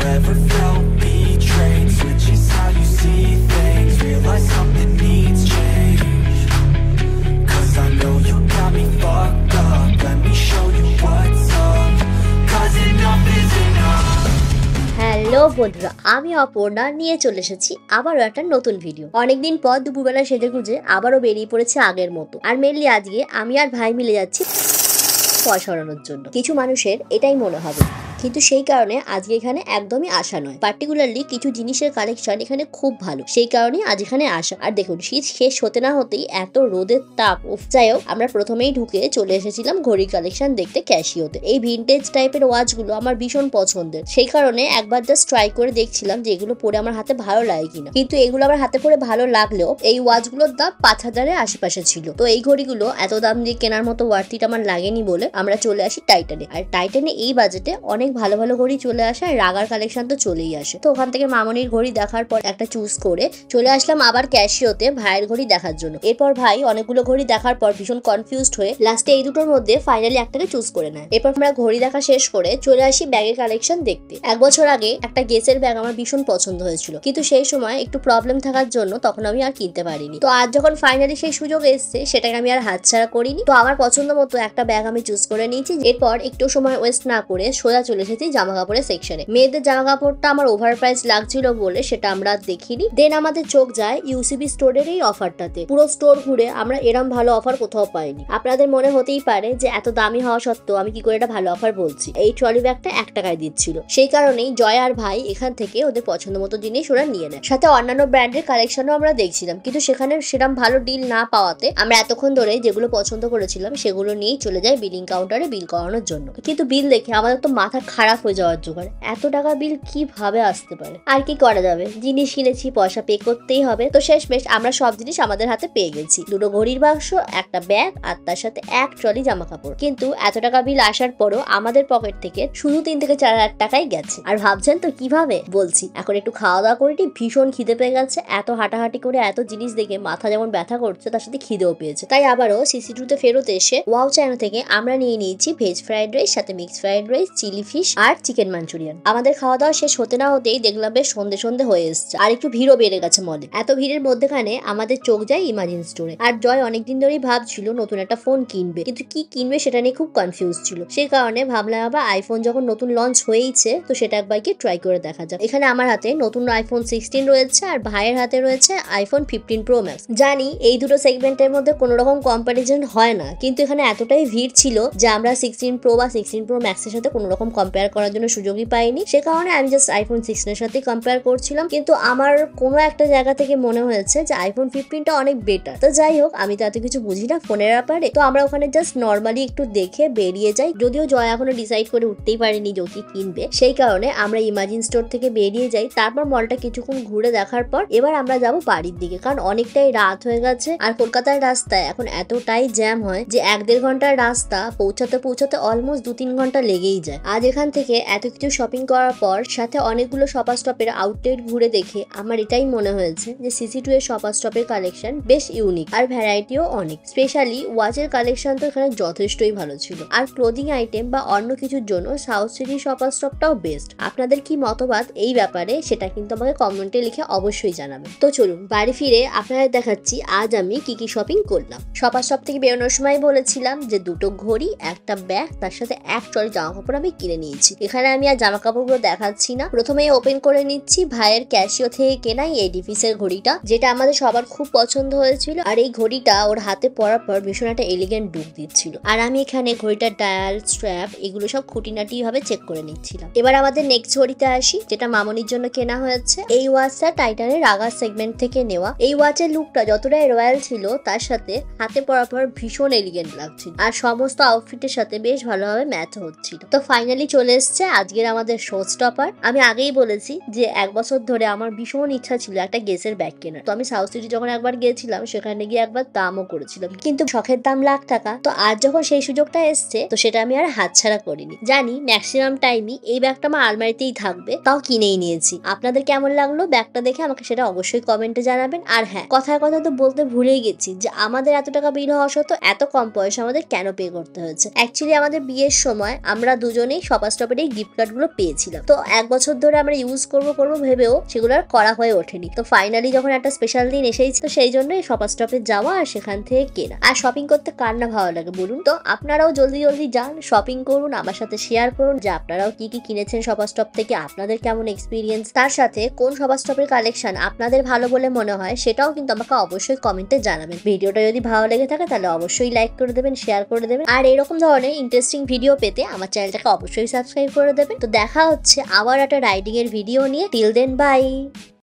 ever felt betrayed? Switches how you see things, realize something needs change. Cause I know you got me fucked up, let me show you what's up. Cause enough is enough. Hello বন্ধুরা, আমি অপর্ণা নিয়ে চলে এসেছি আবারও একটা নতুন video. অনেকদিন পর দুপুরবেলা সেজে গুজে আবারও বেরিয়ে পড়েছে আগের মতো। আর মেনলি আজকে আমি আর ভাই মিলে যাচ্ছি পয়সা ওড়ানোর জন্য। কিছু মানুষের এটাই মনে হবে, কিন্তু সেই কারণে আজকে এখানে একদমই আসা নয়। পার্টিকুলারলি কিছু জিনিসের কালেকশন এখানে খুব ভালো, সেই কারণে আজ এখানে আসা। আর দেখুন, শীত শেষ হতে না হতেই এত রোদের তাপ। যাই হোক, আমরা প্রথমেই ঢুকে চলে এসেছিলাম ঘড়ি কালেকশন দেখতে ক্যাশিওতে। এই ভিনটেজ টাইপের ওয়াচগুলো আমার ভীষণ পছন্দের, সেই কারণে একবার জাস্ট ট্রাই করে দেখছিলাম যে এগুলো পরে আমার হাতে ভালো লাগে কিনা। কিন্তু এগুলো আমার হাতে পরে ভালো লাগলেও এই ওয়াচগুলোর দাম 5000-এর আশেপাশে ছিল। তো এই ঘড়িগুলো এত দাম দিয়ে কেনার মতো ওয়ার্থিট আমার লাগেনি বলে আমরা চলে আসি টাইটানে। আর টাইটানে এই বাজেটে অনেক ভালো ভালো ঘড়ি চলে আসে, আর রাগার কালেকশন তো চলেই আসে। তো ওখান থেকে মামনির ঘড়ি দেখার পর একটা চুজ করে চলে আসলাম আবার ক্যাশিওতে ভাইয়ের ঘড়ি দেখার জন্য। এরপর ভাই অনেকগুলো ঘড়ি দেখার পর ভীষণ কনফিউজড হয়ে লাস্টে এই দুটোর মধ্যে ফাইনালি একটাকে চুজ করে নেয়। এরপর আমরা ঘড়ি দেখা শেষ করে চলে আসি ব্যাগের কালেকশন দেখতে। 1 বছর আগে একটা গেসের ব্যাগ আমার ভীষণ পছন্দ হয়েছিল, কিন্তু সেই সময় একটু প্রবলেম থাকার জন্য তখন আমি আর কিনতে পারিনি। তো আজ যখন ফাইনালি সেই সুযোগ এসছে, সেটাকে আমি আর হাতছাড়া করিনি। তো আমার পছন্দ মতো একটা ব্যাগ আমি চুজ করে নিয়েছি। এরপর একটু সময় ওয়েস্ট না করে সোজা চলে এসেছি জামা কাপড়ের সেকশনে। মেয়েদের জামা কাপড়টা আমার ওভার প্রাইস লাগছিল বলে সেটা আমরা দেখিনি। দেন আমাদের চোখ যায় ইউসিবি স্টোরের এই অফারটাতে। পুরো স্টোর ঘুরে আমরা এরম ভালো অফার কোথাও পাইনি। আপনাদের মনে হতেই পারে যে এত দামি হওয়া সত্ত্বেও আমি কি করে এটা ভালো অফার বলছি। এই ট্রলি ব্যাগটা 1 টাকায় দিচ্ছিল, সেই কারণেই জয় আর ভাই এখান থেকে ওদের পছন্দ মতো জিনিস ওরা নিয়ে নেয়। সাথে অন্যান্য ব্র্যান্ডের কালেকশনও আমরা দেখছিলাম, কিন্তু সেখানে সেরকম ভালো ডিল না পাওয়াতে আমরা এতক্ষণ ধরে যেগুলো পছন্দ করেছিলাম সেগুলো নিয়েই চলে যাই বিলিং কাউন্টারে বিল করানোর জন্য। কিন্তু বিল দেখে আমাদের তো মাথা খারাপ হয়ে যাওয়ার জোগাড়। এত টাকা বিল কিভাবে আসতে পারে? আর কি করা যাবে, জিনিস কিনেছি, পয়সা পে করতেই হবে। তো শেষমেশ আমরা সব জিনিস আমাদের হাতে পেয়ে গেছি। 2টো ঘড়ির বাক্স, একটা ব্যাগ, আর তার সাথে 1 ট্রলি জামা কাপড়। কিন্তু এত টাকা বিল আসার পরও আমাদের পকেট থেকে শুধু 3 থেকে 4 হাজার টাকাই গেছে। আর ভাবছেন তো কিভাবে? বলছি, এখন একটু খাওয়া দাওয়া করে ভীষণ খিদে পেয়ে গেছে। এত হাঁটাহাঁটি করে এত জিনিস দেখে মাথা যেমন ব্যথা করছে, তার সাথে খিদেও পেয়েছে। তাই আবারও সিসি2তে ফেরত এসে ওয়াও চ্যানেল থেকে আমরা নিয়ে নিয়েছি ভেজ ফ্রাইড রাইস, সাথে mix fried rice, chilli fish আর চিকেন মাঞ্চুরিয়ান। আমাদের খাওয়া দাওয়া শেষ হতে না হতেই দেখলাম বেশ সন্ধে সন্ধে হয়ে এসছে, আর একটু ভিড়ও বেড়ে গেছে মলে। এত ভিড়ের মধ্যেখানে আমাদের চোখ যায় ইমাজিন স্টোরে। আর জয় অনেকদিন ধরেই ভাবছিল নতুন একটা ফোন কিনবে, কিন্তু কি কিনবে সেটা নিয়ে খুব কনফিউজ ছিল। সেই কারণে ভাবলাম আবার আইফোন যখন নতুন লঞ্চ হয়েইছে, তো সেটা একবার কি ট্রাই করে দেখা যাক। এখানে আমার হাতে নতুন আইফোন 16 রয়েছে, আর ভাইয়ের হাতে রয়েছে আইফোন 15 প্রো ম্যাক্স। জানি এই দুটো সেগমেন্টের মধ্যে কোনো রকম কম্পারিজন হয় না, কিন্তু এখানে এতটাই ভিড় ছিল যে আমরা 16 প্রো বা 16 প্রো ম্যাক্সের সাথে কোনো রকম কম্পেয়ার করার জন্য সুযোগই পাইনি। সে কারণে আমি জাস্ট আইফোন 16 এর সাথে কম্পেয়ার করছিলাম। কিন্তু আমার কোনো একটা জায়গা থেকে মনে হয়েছে যে আইফোন 15টা অনেক বেটার। তো যাই হোক, আমি তো এত কিছু বুঝি না ফোনের ব্যাপারে। তো আমরা ওখানে জাস্ট নর্মালি একটু দেখে বেরিয়ে যাই। যদিও জয় এখনো ডিসাইড করে উঠতেই পারেনি যে কি কিনবে, সেই কারণে আমরা ইমাজিন স্টোর থেকে বেরিয়ে যাই। তারপর মলটা কিছুক্ষণ ঘুরে দেখার পর এবার আমরা যাব বাড়ির দিকে, কারণ অনেকটাই রাত হয়ে গেছে। আর কলকাতার রাস্তায় এখন এতটাই জ্যাম হয় যে 1-1.5 ঘন্টার রাস্তা পৌঁছাতে পৌঁছাতে অলমোস্ট 2-3 ঘন্টা লেগেই যায়। আজ এখান থেকে এত কিছু শপিং করার পর, সাথে অনেকগুলো শপার স্টপের আউটলেট ঘুরে দেখে আমার এটাই মনে হয়েছে যে সিসি2 এর শপার স্টপের কালেকশন বেশ ইউনিক, আর ভ্যারাইটিও অনেক। স্পেশালি ওয়াচের কালেকশন তো এখানে যথেষ্টই ভালো ছিল। আর ক্লোদিং আইটেম বা অন্য কিছুর জন্য সাউথ সিটি শপার স্টপটাও বেস্ট। আপনাদের কি মতবাদ এই ব্যাপারে সেটা কিন্তু আমাকে কমেন্টে লিখে অবশ্যই জানাবেন। তো চলুন বাড়ি ফিরে আপনাদের দেখাচ্ছি আজ আমি কি কি শপিং করলাম। শপার স্টপ থেকে বেরোনোর সময় বলেছিলাম যে 2টো ঘড়ি, একটা ব্যাগ, তার সাথে 1 ট্রলি জামা কাপড় আমি কিনে নিয়েছি। এখানে আমি আর জামা কাপড়গুলো দেখাচ্ছি না, প্রথমেই ওপেন করে নিচ্ছি ভাইয়ের ক্যাশিও থেকে কেনা এই ডিফিসের ঘড়িটা, যেটা আমাদের সবার খুব পছন্দ হয়েছিল। আর এই ঘড়িটা ওর হাতে পরার পর ভীষণ একটা এলিগেন্ট লুক দিচ্ছিল। আর আমি এখানে ঘড়িটার ডায়াল, স্ট্র্যাপ এগুলো সব খুঁটিনাটি ভাবে চেক করে নিচ্ছিলাম। এবার আমাদের নেক্সট ঘড়িতে আসি, যেটা মামনির জন্য কেনা হয়েছে। এই ওয়াচটা টাইটানের রাগা সেগমেন্ট থেকে নেওয়া। এই ওয়াচের লুকটা যতটাই রয়্যাল ছিল, তার সাথে হাতে পরার পর ভীষণ এলিগেন্ট লাগছিল, আর সমস্ত আউটফিটের সাথে বেশ ভালোভাবে ম্যাচ হচ্ছিল। তো ফাইনালি চলে এসছে আজকের আমাদের শো স্টপার। আমি আগেই বলেছি যে 1 বছর ধরে আমার ভীষণ ইচ্ছা ছিল একটা গেসের ব্যাগ কেনার। তো আমি সাউথ সিটি যখন একবার গিয়েছিলাম, সেখানে গিয়ে একবার দামও করেছিলাম, কিন্তু শখের দাম লাখ টাকা। তো আজ যখন সেই সুযোগটা এসছে, তো সেটা আমি আর হাতছাড়া করিনি। জানি ম্যাক্সিমাম টাইমই এই ব্যাগটা আমার আলমারিতেই থাকবে, তাও কিনেই নিয়েছি। আপনাদের কেমন লাগলো ব্যাগটা দেখে আমাকে সেটা অবশ্যই কমেন্টে জানাবেন। আর হ্যাঁ, কথায় কথা তো বলতে ভুলেই গেছি যে আমাদের এত টাকা বিল হওয়া সত্ত্বেও এত কম পয়সা আমাদের কেন পে করতে হয়েছে। অ্যাকচুয়ালি আমাদের বিয়ের সময় আমরা দুজনেই সব শপার স্টপের এই গিফট কার্ড গুলো পেয়েছিলাম। তো 1 বছর ধরে আমরা ইউজ করবো ভেবেও সেগুলো আর করা হয়ে ওঠেনি। তো ফাইনালি যখন একটা স্পেশাল দিন এসেছে, তো সেই জন্য শপার স্টপে যাওয়া আর সেখান থেকে কেনা। আর শপিং করতে কার না ভালো লাগে বলুন? তো আপনারাও জলদি যান, শপিং করুন, আমার সাথে শেয়ার করুন যে আপনারাও কি কিনেছেন শপার স্টপ থেকে, আপনাদের কেমন এক্সপিরিয়েন্স, তার সাথে কোন শপার স্টপের কালেকশন আপনাদের ভালো বলে মনে হয় সেটাও কিন্তু আমাকে অবশ্যই কমেন্টে জানাবেন। ভিডিওটা যদি ভালো লেগে থাকে তাহলে অবশ্যই লাইক করে দেবেন, শেয়ার করে দেবেন, আর এরকম ধরনের ইন্টারেস্টিং ভিডিও পেতে আমার চ্যানেলটাকে অবশ্যই সাবস্ক্রাইব করে দেবেন। তো দেখা হচ্ছে আবার একটা রাইডিং এর ভিডিও নিয়ে। Till then by.